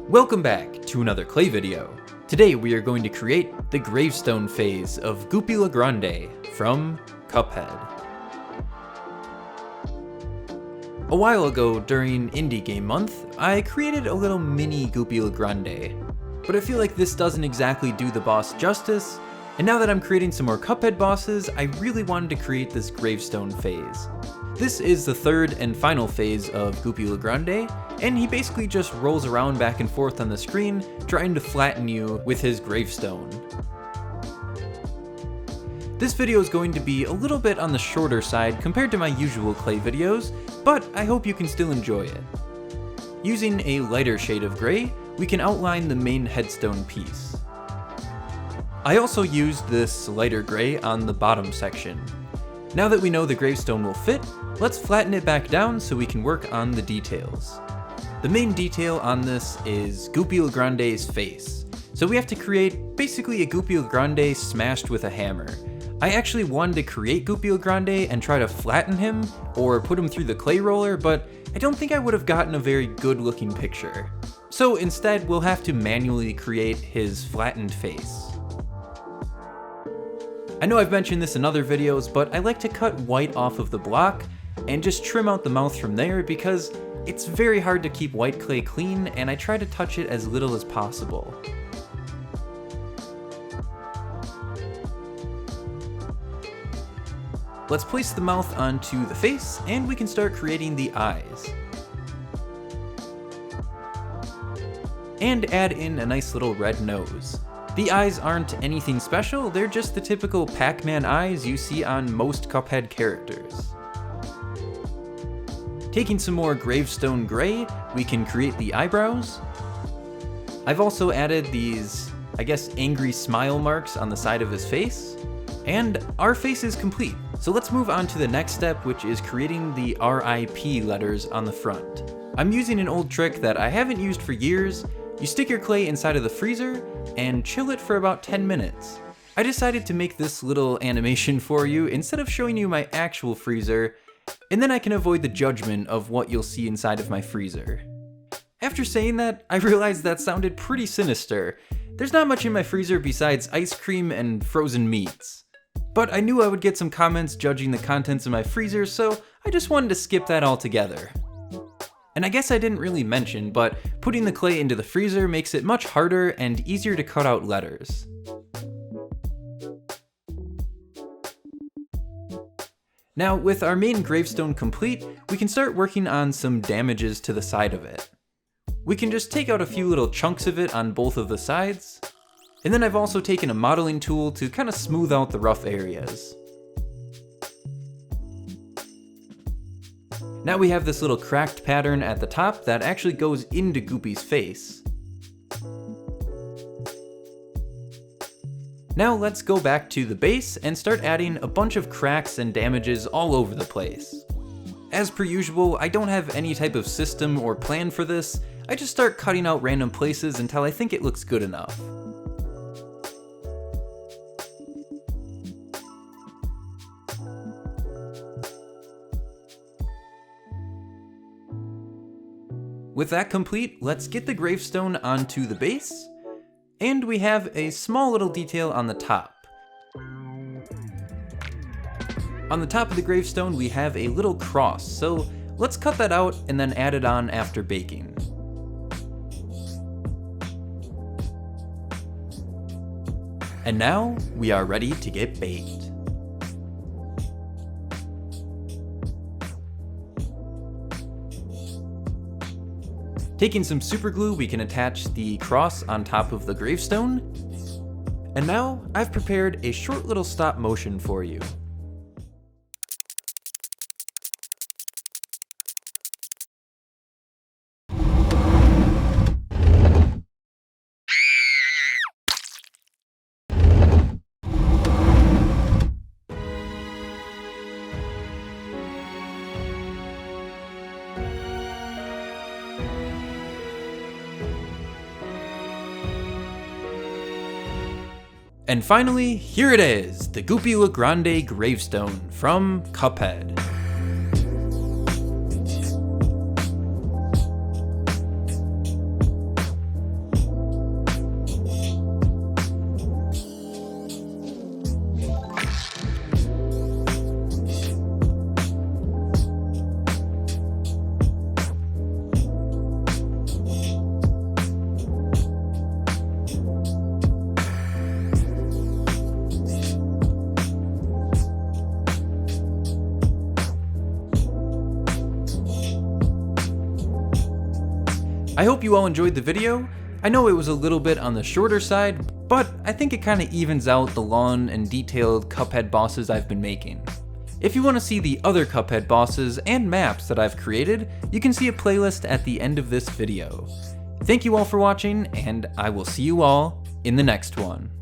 Welcome back to another clay video. Today we are going to create the gravestone phase of Goopy Le Grande from Cuphead. A while ago during Indie Game Month, I created a little mini Goopy Le Grande, but I feel like this doesn't exactly do the boss justice, and now that I'm creating some more Cuphead bosses, I really wanted to create this gravestone phase. This is the third and final phase of Goopy Le Grande, and he basically just rolls around back and forth on the screen, trying to flatten you with his gravestone. This video is going to be a little bit on the shorter side compared to my usual clay videos, but I hope you can still enjoy it. Using a lighter shade of gray, we can outline the main headstone piece. I also used this lighter gray on the bottom section. Now that we know the gravestone will fit, let's flatten it back down so we can work on the details. The main detail on this is Goopy Le Grande's face. So we have to create basically a Goopy Le Grande smashed with a hammer. I actually wanted to create Goopy Le Grande and try to flatten him or put him through the clay roller, but I don't think I would have gotten a very good looking picture. So instead we'll have to manually create his flattened face. I know I've mentioned this in other videos, but I like to cut white off of the block and just trim out the mouth from there because it's very hard to keep white clay clean, and I try to touch it as little as possible. Let's place the mouth onto the face and we can start creating the eyes. And add in a nice little red nose. The eyes aren't anything special, they're just the typical Pac-Man eyes you see on most Cuphead characters. Taking some more gravestone gray, we can create the eyebrows. I've also added these, I guess, angry smile marks on the side of his face. And our face is complete. So let's move on to the next step, which is creating the RIP letters on the front. I'm using an old trick that I haven't used for years. You stick your clay inside of the freezer and chill it for about 10 minutes. I decided to make this little animation for you instead of showing you my actual freezer, and then I can avoid the judgment of what you'll see inside of my freezer. After saying that, I realized that sounded pretty sinister. There's not much in my freezer besides ice cream and frozen meats. But I knew I would get some comments judging the contents of my freezer, so I just wanted to skip that altogether. And I guess I didn't really mention, but putting the clay into the freezer makes it much harder and easier to cut out letters. Now, with our main gravestone complete, we can start working on some damages to the side of it. We can just take out a few little chunks of it on both of the sides, and then I've also taken a modeling tool to kind of smooth out the rough areas. Now we have this little cracked pattern at the top that actually goes into Goopy's face. Now let's go back to the base and start adding a bunch of cracks and damages all over the place. As per usual, I don't have any type of system or plan for this. I just start cutting out random places until I think it looks good enough. With that complete, let's get the gravestone onto the base, and we have a small little detail on the top. On the top of the gravestone, we have a little cross, so let's cut that out and then add it on after baking. And now, we are ready to get baked. Taking some super glue, we can attach the cross on top of the gravestone. And now, I've prepared a short little stop motion for you. And finally, here it is, the Goopy Le Grande gravestone from Cuphead. I hope you all enjoyed the video. I know it was a little bit on the shorter side, but I think it kind of evens out the long and detailed Cuphead bosses I've been making. If you want to see the other Cuphead bosses and maps that I've created, you can see a playlist at the end of this video. Thank you all for watching, and I will see you all in the next one.